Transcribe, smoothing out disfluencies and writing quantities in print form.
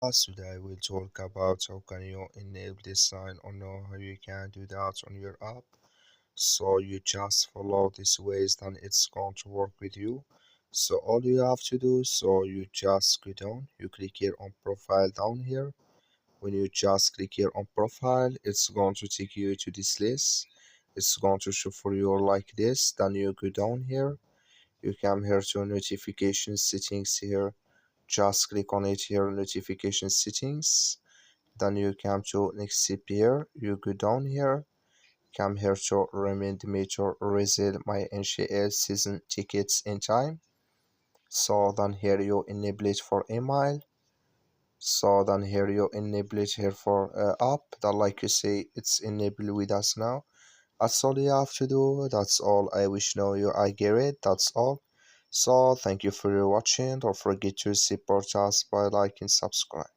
Today we'll talk about how can you enable this sign or know how you can do that on your app. So you just follow these ways, then it's going to work with you. So all you have to do, so you just go down, you click here on profile down here. When you just click here on profile, it's going to take you to this list. It's going to show for you like this. Then you go down here, you come here to notification settings here. Just click on it here, notification settings. Then you come to next step here, you go down here, come here to remind me to resell my NHL season tickets in time. So then here you enable it for email. So then here you enable it here for app. That like you say, it's enabled with us now. That's all you have to do. That's all. I wish know you I get it. That's all. So thank you for your watching. Don't forget to support us by liking, subscribe.